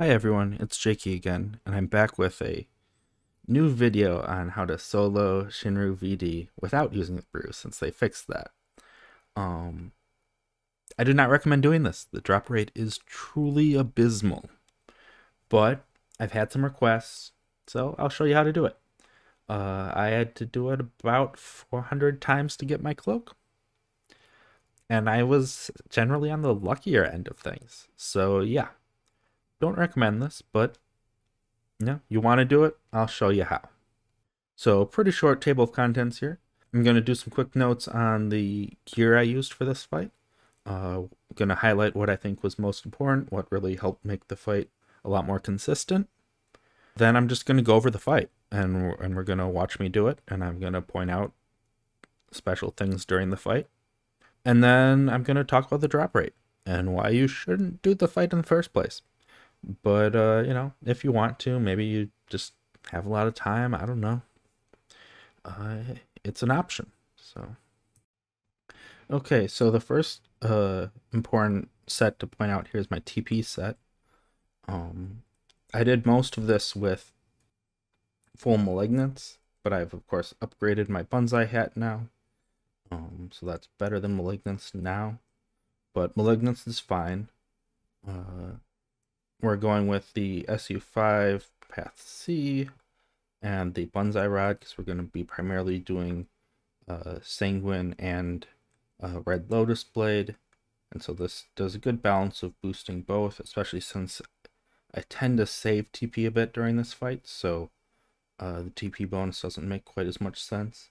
Hi everyone, it's Jakey again, and I'm back with a new video on how to solo Shinryu VD without using the Brew since they fixed that. Um, I do not recommend doing this. The drop rate is truly abysmal, but I've had some requests, so I'll show you how to do it. I had to do it about 400 times to get my cloak, and I was generally on the luckier end of things. So yeah, don't recommend this, but you want to do it, I'll show you how. So pretty short table of contents here. I'm going to do some quick notes on the gear I used for this fight. I'm going to highlight what I think was most important, what really helped make the fight a lot more consistent. Then I'm just going to go over the fight, and we're going to watch me do it, and I'm going to point out special things during the fight. And then I'm going to talk about the drop rate and why you shouldn't do the fight in the first place. But, if you want to, maybe you just have a lot of time, I don't know. It's an option. So, okay, so the first important set to point out here is my TP set. I did most of this with full Malignance, but I've of course upgraded my Bonsai hat now. So that's better than Malignance now, but Malignance is fine. We're going with the SU5 Path C and the Bonsai Rod because we're going to be primarily doing Sanguine and Red Lotus Blade, and so this does a good balance of boosting both, especially since I tend to save TP a bit during this fight, so the TP bonus doesn't make quite as much sense.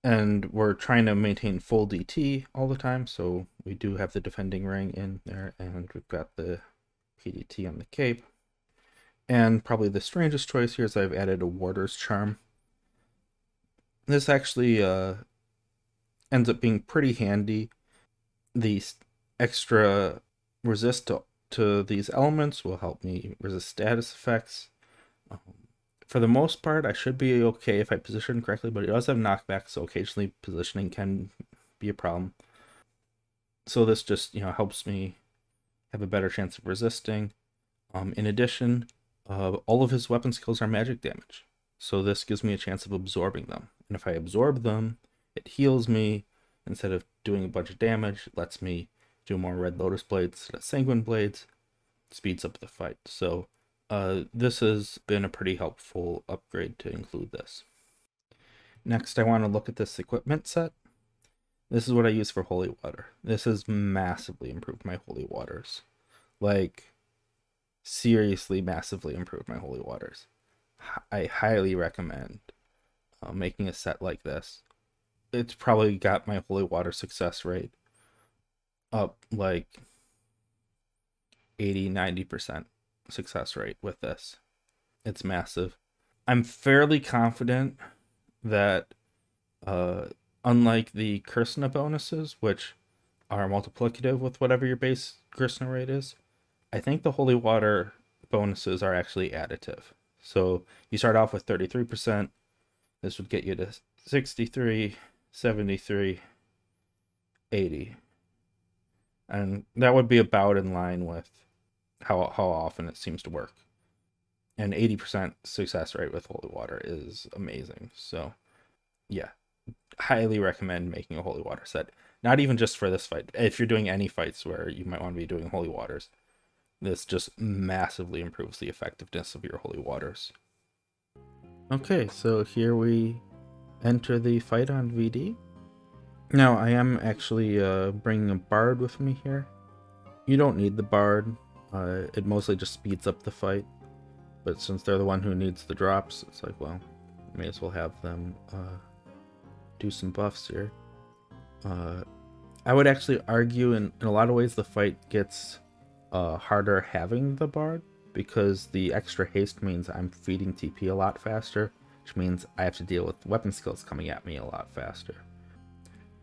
And we're trying to maintain full DT all the time, so we do have the defending ring in there, and we've got the PDT on the cape. And probably the strangest choice here is I've added a Warder's Charm. This actually ends up being pretty handy. The extra resist to these elements will help me resist status effects. For the most part, I should be okay if I position correctly, but it does have knockback, so occasionally positioning can be a problem. So this just, helps me have a better chance of resisting. In addition, all of his weapon skills are magic damage, so this gives me a chance of absorbing them. And if I absorb them, it heals me. Instead of doing a bunch of damage, it lets me do more Red Lotus Blades instead of Sanguine Blades. It speeds up the fight. So this has been a pretty helpful upgrade to include this. Next, I want to look at this equipment set. This is what I use for holy water. This has massively improved my holy waters. Like, seriously massively improved my holy waters. I highly recommend making a set like this. It's probably got my holy water success rate up like 80-90% success rate with this. It's massive. I'm fairly confident that unlike the Kursana bonuses, which are multiplicative with whatever your base Kursana rate is, I think the holy water bonuses are actually additive. So you start off with 33%. This would get you to 63, 73, 80. And that would be about in line with how often it seems to work. And 80% success rate with holy water is amazing. So yeah, highly recommend making a holy water set. Not even just for this fight. If you're doing any fights where you might want to be doing holy waters, this just massively improves the effectiveness of your holy waters. Okay, so here we enter the fight on VD. Now, I am actually bringing a bard with me here. You don't need the bard. It mostly just speeds up the fight. But since they're the one who needs the drops, it's like, well, may as well have them do some buffs here. I would actually argue in a lot of ways the fight gets harder having the bard, because the extra haste means I'm feeding TP a lot faster, which means I have to deal with weapon skills coming at me a lot faster.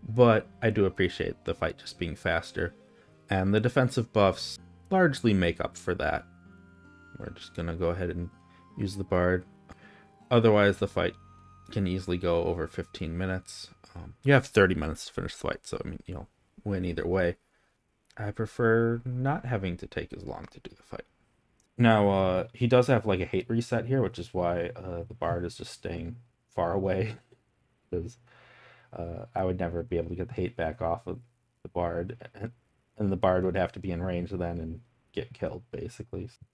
But I do appreciate the fight just being faster, and the defensive buffs largely make up for that. We're just gonna go ahead and use the bard. Otherwise, the fight can easily go over 15 minutes. You have 30 minutes to finish the fight, so I mean, you'll win either way. I prefer not having to take as long to do the fight. Now, he does have like a hate reset here, which is why the bard is just staying far away, because I would never be able to get the hate back off of the bard, and the bard would have to be in range then and get killed, basically. So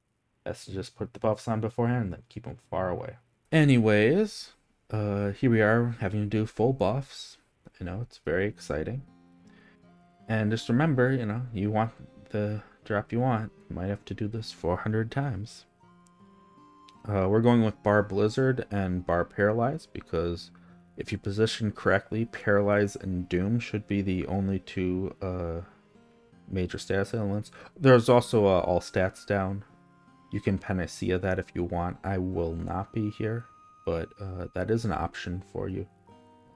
best to just put the buffs on beforehand and then keep them far away. Anyways, here we are having to do full buffs. It's very exciting. And just remember, you want the drop you want. You might have to do this 400 times. We're going with Bar Blizzard and Bar Paralyze because if you position correctly, Paralyze and Doom should be the only two major status elements. There's also all stats down. You can panacea that if you want. I will not be here, but that is an option for you.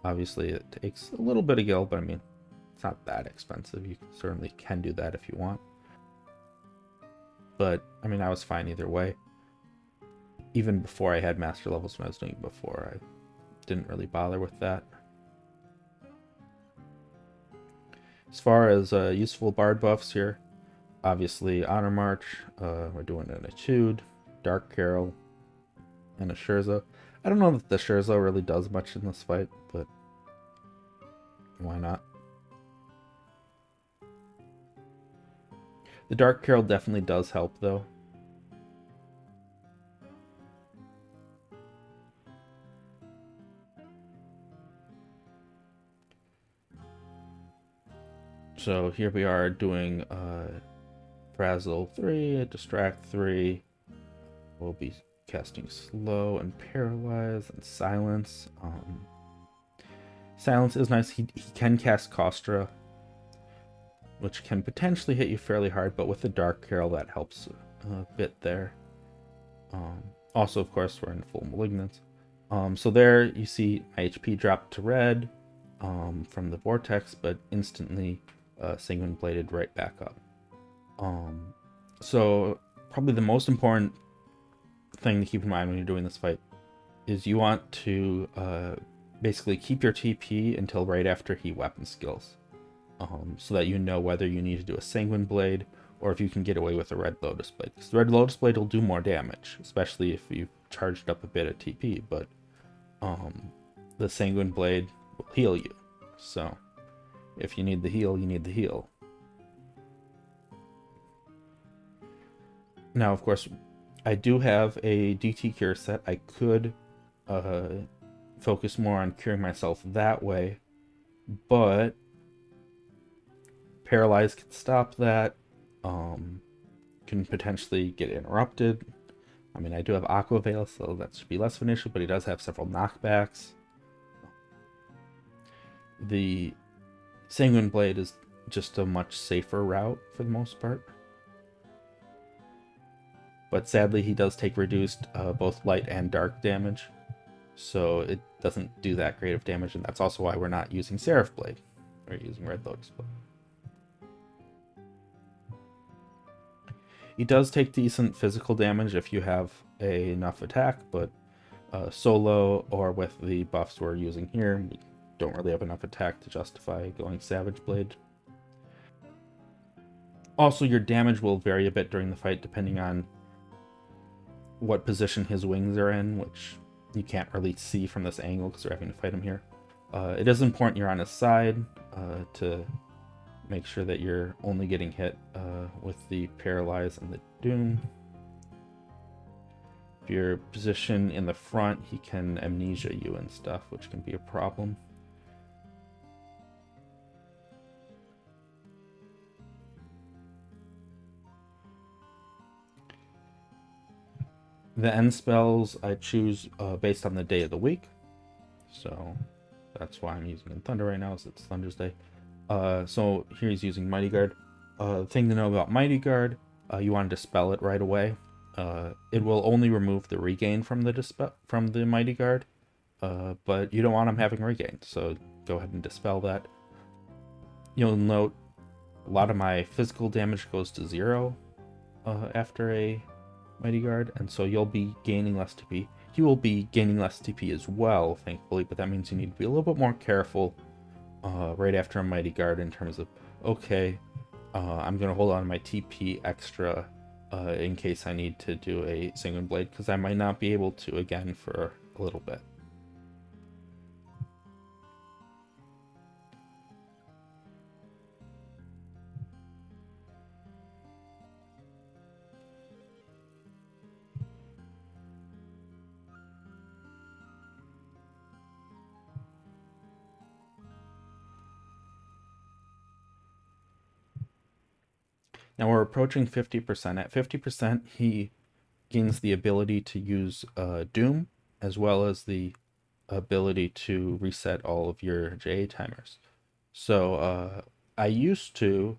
Obviously, it takes a little bit of gil, but I mean, it's not that expensive. You certainly can do that if you want. But, I mean, I was fine either way. Even before I had master levels when I was doing it before, I didn't really bother with that. As far as useful bard buffs here, obviously Honor March, we're doing an Etude, Dark Carol, and a Scherzo. I don't know that the Scherzo really does much in this fight, but why not? The Dark Carol definitely does help, though. So here we are doing Frazzle 3, Distract 3. We'll be casting Slow and Paralyze and Silence. Silence is nice. He can cast Kostra, which can potentially hit you fairly hard, but with the Dark Carol that helps a bit there. Also, of course, we're in full Malignance. So there you see my HP dropped to red from the Vortex, but instantly Sanguine Bladed right back up. So probably the most important thing to keep in mind when you're doing this fight is you want to basically keep your TP until right after he weapon skills. So that you know whether you need to do a Sanguine Blade or if you can get away with a Red Lotus Blade. Because the Red Lotus Blade will do more damage, especially if you've charged up a bit of TP, but the Sanguine Blade will heal you. So if you need the heal, you need the heal. Now, of course, I do have a DT cure set. I could focus more on curing myself that way, but Paralyze can stop that, can potentially get interrupted. I mean, I do have Aqua Veil, so that should be less of an issue, but he does have several knockbacks. The Sanguine Blade is just a much safer route for the most part. But sadly, he does take reduced both light and dark damage, so it doesn't do that great of damage, and that's also why we're not using Seraph Blade. We're using Red Lotus Blade. He does take decent physical damage if you have enough attack, but solo or with the buffs we're using here, we don't really have enough attack to justify going Savage Blade. Also, your damage will vary a bit during the fight depending on what position his wings are in, which you can't really see from this angle because we're having to fight him here. It is important you're on his side to make sure that you're only getting hit with the Paralyze and the Doom. If you're positioned in the front, he can amnesia you and stuff, which can be a problem. The end spells I choose based on the day of the week, so that's why I'm using Thunder right now, so it's Thunder's Day. So here he's using Mighty Guard. Thing to know about Mighty Guard, you want to dispel it right away. It will only remove the regain from the Mighty Guard, but you don't want him having regain, so go ahead and dispel that. You'll note a lot of my physical damage goes to 0 after a Mighty Guard, and so you'll be gaining less TP. He will be gaining less TP as well, thankfully, but that means you need to be a little bit more careful right after a Mighty Guard in terms of, okay, I'm going to hold on to my TP extra in case I need to do a Sanguine Blade, because I might not be able to again for a little bit. Now we're approaching 50%. At 50%, he gains the ability to use Doom, as well as the ability to reset all of your JA timers. So I used to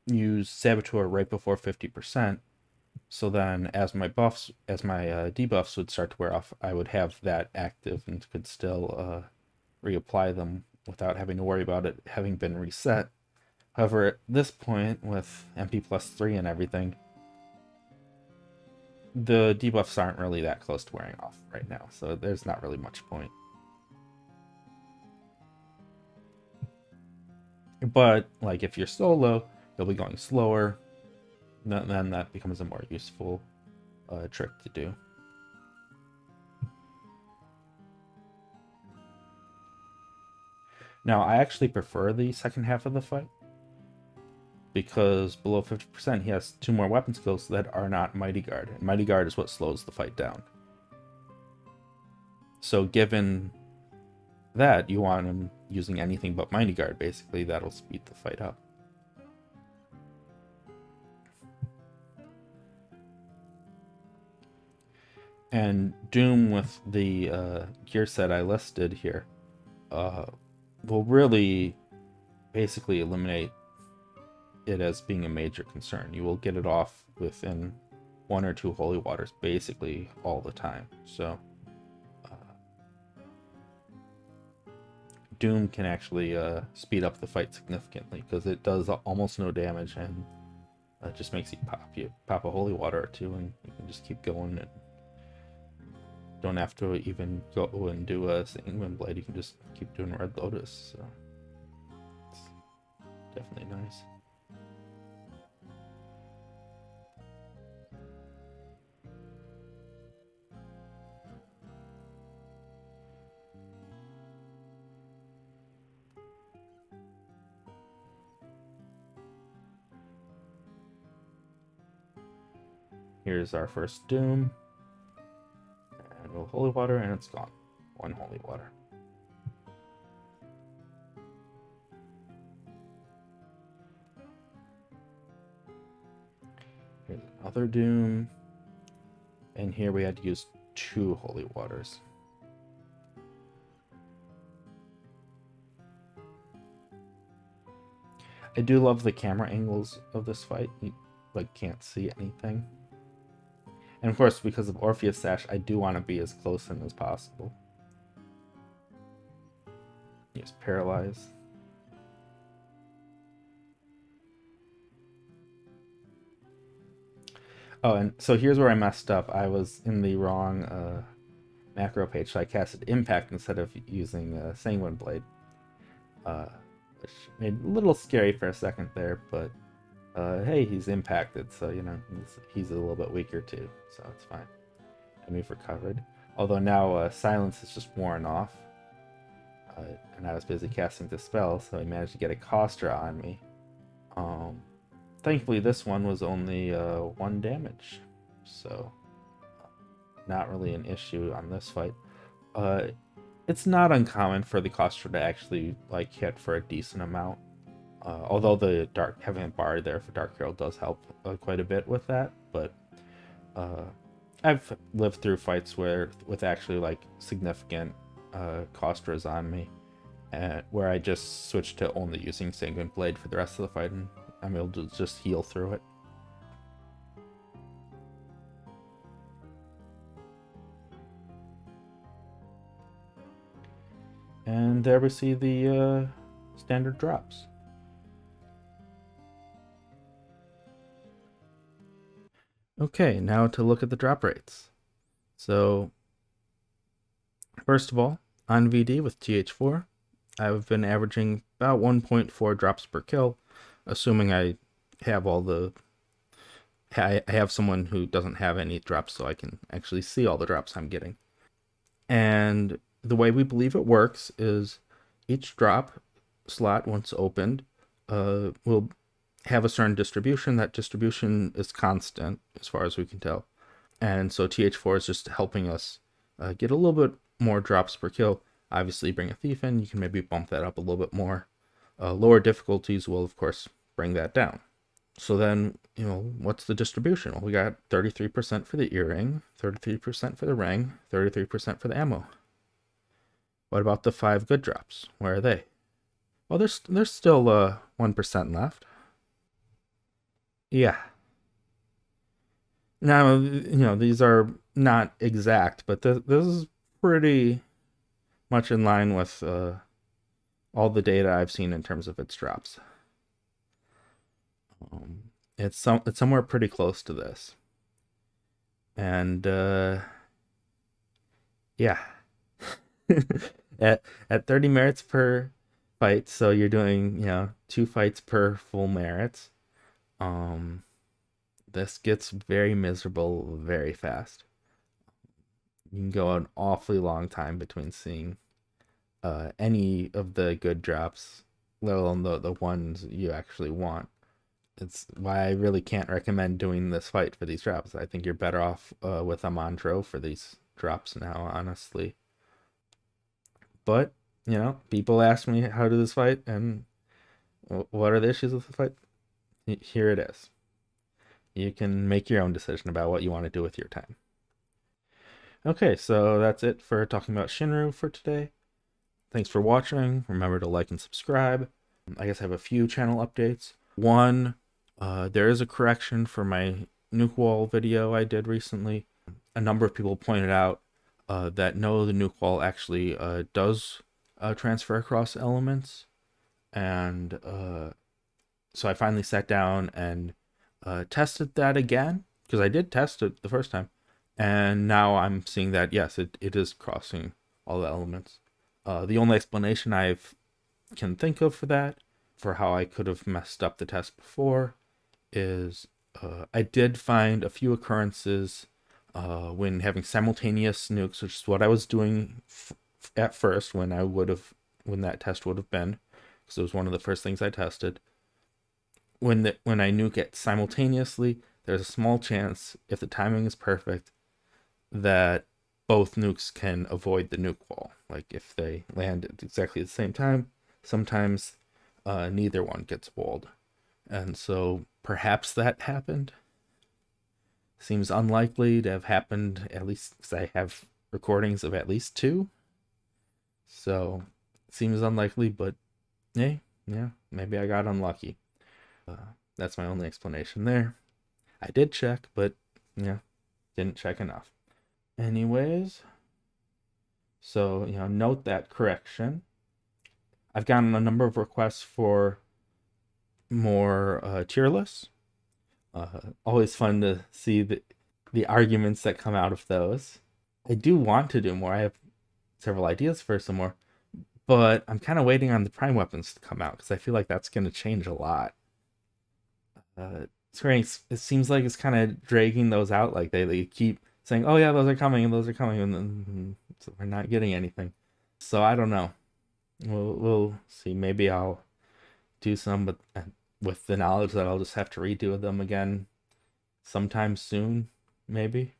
use Saboteur right before 50%, so then as my debuffs would start to wear off, I would have that active and could still reapply them without having to worry about it having been reset. However, at this point, with MP plus 3 and everything, the debuffs aren't really that close to wearing off right now, so there's not really much point. But, like, if you're solo, you'll be going slower, then that becomes a more useful trick to do. Now, I actually prefer the second half of the fight, because below 50% he has 2 more weapon skills that are not Mighty Guard. And Mighty Guard is what slows the fight down. So given that, you want him using anything but Mighty Guard, basically, that'll speed the fight up. And Doom with the gear set I listed here will really basically eliminate it as being a major concern. You will get it off within 1 or 2 holy waters basically all the time. So Doom can actually speed up the fight significantly, because it does almost no damage, and it just makes you pop a holy water or 2 and you can just keep going and don't have to even go and do a Sanguine Blade. You can just keep doing Red Lotus. So it's definitely nice. Here's our first Doom. And we'll holy water, and it's gone. 1 holy water. Here's another Doom. And here we had to use 2 holy waters. I do love the camera angles of this fight. You can't see anything. And of course, because of Orpheus Sash, I do want to be as close in as possible. Use Paralyze. Oh, and so here's where I messed up. I was in the wrong macro page, so I casted Impact instead of using Sanguine Blade. Which made it a little scary for a second there, but hey, he's impacted, so, you know, he's a little bit weaker too, so it's fine. And we've recovered. Although now Silence is just worn off. And I was busy casting Dispel, so I managed to get a Kostra on me. Thankfully, this one was only 1 damage, so not really an issue on this fight. It's not uncommon for the Kostra to actually hit for a decent amount. Although the having a bar there for Dark Herald does help quite a bit with that, but I've lived through fights with actually significant Kostras on me, where I just switched to only using Sanguine Blade for the rest of the fight, and I'm able to just heal through it. And there we see the standard drops. Okay, now to look at the drop rates. So, first of all, on VD with TH4, I've been averaging about 1.4 drops per kill, assuming I have all the I have someone who doesn't have any drops, so I can actually see all the drops I'm getting. And the way we believe it works is each drop slot, once opened, will have a certain distribution. That distribution is constant as far as we can tell. And so TH4 is just helping us get a little bit more drops per kill. Obviously, bring a thief in, you can maybe bump that up a little bit more. Lower difficulties will, of course, bring that down. So then, what's the distribution? Well, we got 33% for the earring, 33% for the ring, 33% for the ammo. What about the 5 good drops? Where are they? Well, there's still 1% left. Yeah. Now, these are not exact, but this is pretty much in line with all the data I've seen in terms of its drops. It's somewhere pretty close to this. And yeah. at 30 merits per fight, so you're doing 2 fights per full merits. This gets very miserable very fast. You can go an awfully long time between seeing any of the good drops, let alone the ones you actually want. It's why I really can't recommend doing this fight for these drops. I think you're better off with a Montreux for these drops now, honestly. But, people ask me how to do this fight, and what are the issues with the fight? Here it is. You can make your own decision about what you want to do with your time. Okay, so that's it for talking about Shinryu for today. Thanks for watching. Remember to like and subscribe. I guess I have a few channel updates. One, there is a correction for my nuke wall video I did recently. A number of people pointed out that no, the nuke wall actually does transfer across elements. And so I finally sat down and tested that again, because I did test it the first time. And now I'm seeing that, yes, it is crossing all the elements. The only explanation I can think of for that, for how I could have messed up the test before, is I did find a few occurrences when having simultaneous nukes, which is what I was doing at first when that test would have been, because it was one of the first things I tested. When I nuke it simultaneously, there's a small chance, if the timing is perfect, that both nukes can avoid the nuke wall. Like if they land at exactly the same time, sometimes neither one gets walled. And so perhaps that happened. Seems unlikely to have happened, at least because I have recordings of at least 2. So it seems unlikely, but yeah, maybe I got unlucky. That's my only explanation there. I did check, but didn't check enough. Anyways, so note that correction. I've gotten a number of requests for more tier lists. Always fun to see the arguments that come out of those. I do want to do more. I have several ideas for some more, but I'm kind of waiting on the prime weapons to come out, because I feel like that's going to change a lot. Square Enix, it seems like it's kind of dragging those out. Like they keep saying, oh yeah, those are coming, and then so we're not getting anything. So I don't know. We'll see. Maybe I'll do some, but with the knowledge that I'll just have to redo them again sometime soon, maybe.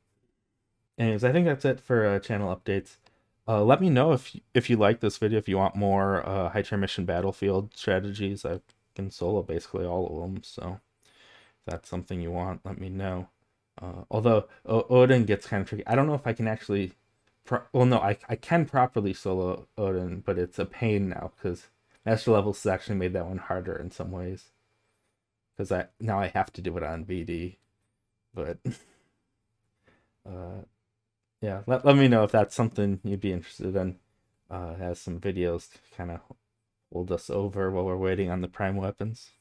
Anyways, I think that's it for channel updates. Let me know if you like this video, if you want more high tier mission battlefield strategies. I can solo basically all of them, so if that's something you want, let me know. Although Odin gets kind of tricky. I don't know if I can actually I can properly solo Odin, but it's a pain now because Master Levels actually made that one harder in some ways, because now I have to do it on VD. But yeah, let me know if that's something you'd be interested in. Has some videos to kind of hold us over while we're waiting on the prime weapons.